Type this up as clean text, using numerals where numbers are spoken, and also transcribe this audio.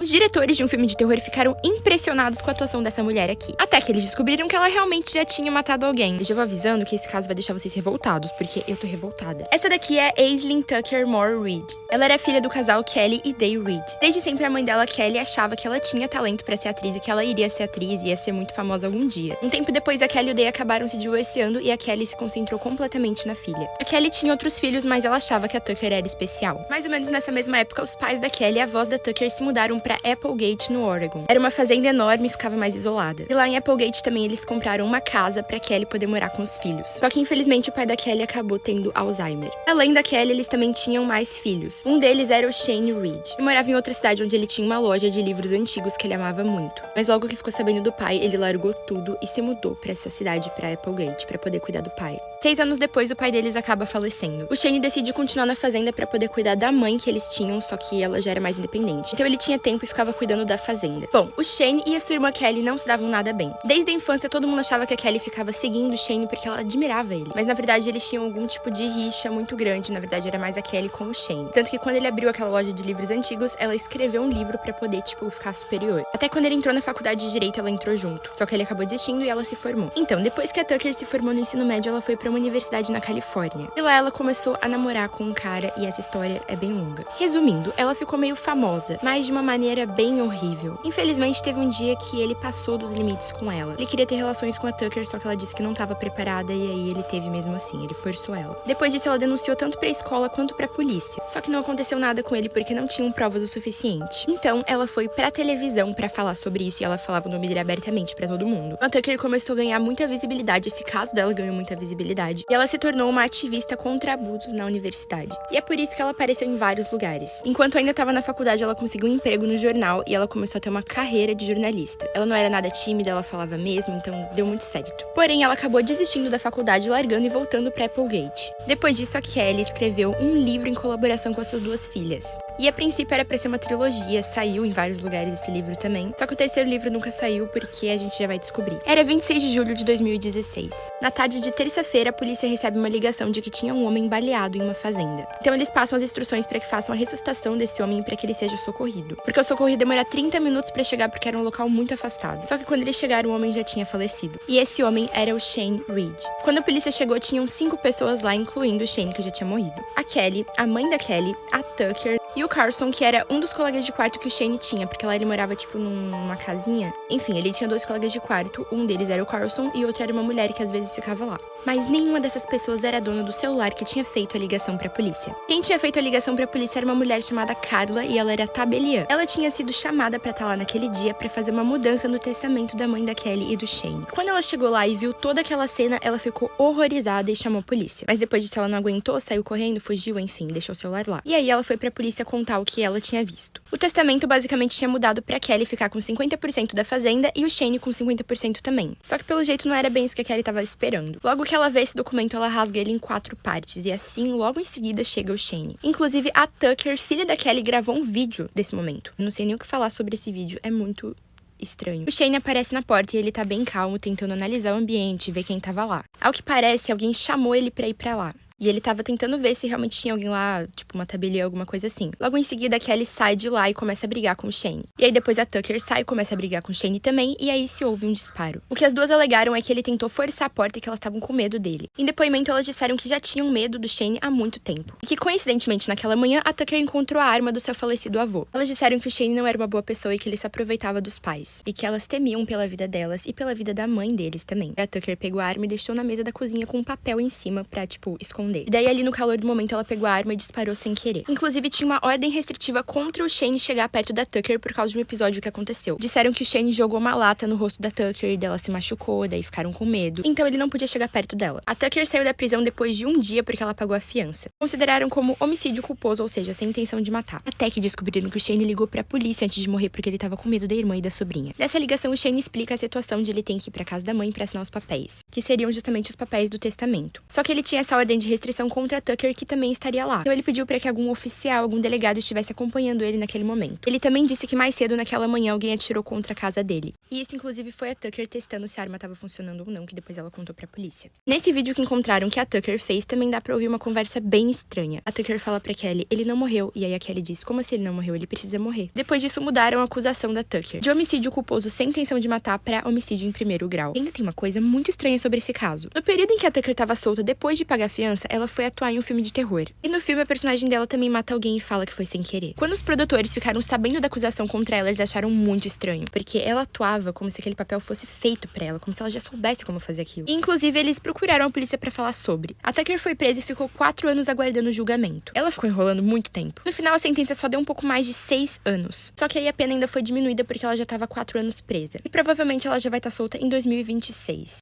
Os diretores de um filme de terror ficaram impressionados com a atuação dessa mulher aqui. Até que eles descobriram que ela realmente já tinha matado alguém. Eu já vou avisando que esse caso vai deixar vocês revoltados, porque eu tô revoltada. Essa daqui é Aislinn Tucker Moore Reid. Ela era filha do casal Kelly e Day Reid. Desde sempre a mãe dela, Kelly, achava que ela tinha talento pra ser atriz e que ela iria ser atriz e ia ser muito famosa algum dia. Um tempo depois, a Kelly e o Day acabaram se divorciando e a Kelly se concentrou completamente na filha. A Kelly tinha outros filhos, mas ela achava que a Tucker era especial. Mais ou menos nessa mesma época, os pais da Kelly e a avós da Tucker se mudaram pra Applegate, no Oregon. Era uma fazenda enorme e ficava mais isolada. E lá em Applegate também eles compraram uma casa pra Kelly poder morar com os filhos. Só que infelizmente o pai da Kelly acabou tendo Alzheimer. Além da Kelly, eles também tinham mais filhos. Um deles era o Shane Reid. Ele morava em outra cidade onde ele tinha uma loja de livros antigos que ele amava muito. Mas logo que ficou sabendo do pai, ele largou tudo e se mudou pra essa cidade, pra Applegate, pra poder cuidar do pai. 6 anos depois, o pai deles acaba falecendo. O Shane decide continuar na fazenda pra poder cuidar da mãe que eles tinham, só que ela já era mais independente. Então ele tinha tempo e ficava cuidando da fazenda. Bom, o Shane e a sua irmã Kelly não se davam nada bem. Desde a infância, todo mundo achava que a Kelly ficava seguindo o Shane porque ela admirava ele. Mas na verdade, eles tinham algum tipo de rixa muito grande. Na verdade, era mais a Kelly com o Shane. Tanto que quando ele abriu aquela loja de livros antigos, ela escreveu um livro pra poder, ficar superior. Até quando ele entrou na faculdade de Direito, ela entrou junto. Só que ele acabou desistindo e ela se formou. Então, depois que a Tucker se formou no ensino médio, ela foi pra uma universidade na Califórnia. E lá ela começou a namorar com um cara e essa história é bem longa. Resumindo, ela ficou meio famosa, mas de uma maneira bem horrível. Infelizmente, teve um dia que ele passou dos limites com ela. Ele queria ter relações com a Tucker, só que ela disse que não estava preparada e aí ele teve mesmo assim, ele forçou ela. Depois disso, ela denunciou tanto pra escola quanto pra polícia. Só que não aconteceu nada com ele porque não tinham provas o suficiente. Então, ela foi pra televisão pra falar sobre isso e ela falava o nome dele abertamente pra todo mundo. A Tucker começou a ganhar muita visibilidade, esse caso dela ganhou muita visibilidade. E ela se tornou uma ativista contra abusos na universidade. E é por isso que ela apareceu em vários lugares. Enquanto ainda estava na faculdade, ela conseguiu um emprego no jornal e ela começou a ter uma carreira de jornalista. Ela não era nada tímida, ela falava mesmo, então deu muito certo. Porém, ela acabou desistindo da faculdade, largando e voltando para Applegate. Depois disso, a Kelly escreveu um livro em colaboração com as suas 2 filhas. E a princípio era pra ser uma trilogia, saiu em vários lugares esse livro também. Só que o terceiro livro nunca saiu porque a gente já vai descobrir. Era 26 de julho de 2016. Na tarde de terça-feira, a polícia recebe uma ligação de que tinha um homem baleado em uma fazenda. Então eles passam as instruções para que façam a ressuscitação desse homem para que ele seja socorrido. Porque o socorro ia demorar 30 minutos para chegar porque era um local muito afastado. Só que quando eles chegaram, o homem já tinha falecido. E esse homem era o Shane Reid. Quando a polícia chegou, tinham 5 pessoas lá, incluindo o Shane, que já tinha morrido. A Kelly, a mãe da Kelly, a Tucker e o Carson, que era um dos colegas de quarto que o Shane tinha, porque lá ele morava, numa casinha. Enfim, ele tinha 2 colegas de quarto, um deles era o Carson e o outro era uma mulher que às vezes ficava lá. Mas nenhuma dessas pessoas era dona do celular que tinha feito a ligação pra polícia. Quem tinha feito a ligação pra polícia era uma mulher chamada Carla e ela era tabeliã. Ela tinha sido chamada pra estar lá naquele dia pra fazer uma mudança no testamento da mãe da Kelly e do Shane. Quando ela chegou lá e viu toda aquela cena, ela ficou horrorizada e chamou a polícia. Mas depois disso ela não aguentou, saiu correndo, fugiu, enfim, deixou o celular lá. E aí ela foi pra polícia contar o que ela tinha visto. O testamento basicamente tinha mudado pra Kelly ficar com 50% da fazenda e o Shane com 50% também. Só que pelo jeito não era bem isso que a Kelly tava esperando. Logo que ela vê esse documento, ela rasga ele em 4 partes e assim, logo em seguida, chega o Shane. Inclusive, a Tucker, filha da Kelly, gravou um vídeo desse momento. Eu não sei nem o que falar sobre esse vídeo, é muito estranho. O Shane aparece na porta e ele tá bem calmo, tentando analisar o ambiente, ver quem tava lá. Ao que parece, alguém chamou ele pra ir pra lá. E ele tava tentando ver se realmente tinha alguém lá, uma tabeliã, alguma coisa assim. Logo em seguida, a Kelly sai de lá e começa a brigar com o Shane. E aí depois a Tucker sai e começa a brigar com o Shane também, e aí se ouve um disparo. O que as duas alegaram é que ele tentou forçar a porta e que elas estavam com medo dele. Em depoimento, elas disseram que já tinham medo do Shane há muito tempo. E que, coincidentemente, naquela manhã, a Tucker encontrou a arma do seu falecido avô. Elas disseram que o Shane não era uma boa pessoa e que ele se aproveitava dos pais. E que elas temiam pela vida delas e pela vida da mãe deles também. A Tucker pegou a arma e deixou na mesa da cozinha com um papel em cima pra, esconder. E daí, ali no calor do momento, ela pegou a arma e disparou sem querer. Inclusive, tinha uma ordem restritiva contra o Shane chegar perto da Tucker por causa de um episódio que aconteceu. Disseram que o Shane jogou uma lata no rosto da Tucker e dela se machucou, daí ficaram com medo. Então ele não podia chegar perto dela. A Tucker saiu da prisão depois de um dia porque ela pagou a fiança. Consideraram como homicídio culposo, ou seja, sem intenção de matar. Até que descobriram que o Shane ligou pra polícia antes de morrer porque ele tava com medo da irmã e da sobrinha. Nessa ligação, o Shane explica a situação de ele ter que ir pra casa da mãe pra assinar os papéis, que seriam justamente os papéis do testamento. Só que ele tinha essa ordem de restrição contra Tucker, que também estaria lá. Então ele pediu para que algum oficial, algum delegado estivesse acompanhando ele naquele momento. Ele também disse que mais cedo naquela manhã alguém atirou contra a casa dele. E isso inclusive foi a Tucker testando se a arma estava funcionando ou não, que depois ela contou pra polícia. Nesse vídeo que encontraram que a Tucker fez, também dá pra ouvir uma conversa bem estranha. A Tucker fala pra Kelly, ele não morreu, e aí a Kelly diz, como assim ele não morreu? Ele precisa morrer. Depois disso mudaram a acusação da Tucker, de homicídio culposo sem intenção de matar pra homicídio em primeiro grau. E ainda tem uma coisa muito estranha sobre esse caso. No período em que a Tucker tava solta depois de pagar a fiança, ela foi atuar em um filme de terror. E no filme a personagem dela também mata alguém e fala que foi sem querer. Quando os produtores ficaram sabendo da acusação contra ela, eles acharam muito estranho, porque ela atuava como se aquele papel fosse feito pra ela, como se ela já soubesse como fazer aquilo. E, inclusive, eles procuraram a polícia pra falar sobre. A Tucker foi presa e ficou 4 anos aguardando o julgamento. Ela ficou enrolando muito tempo. No final, a sentença só deu um pouco mais de 6 anos. Só que aí a pena ainda foi diminuída porque ela já tava 4 anos presa. E provavelmente ela já vai estar solta em 2026.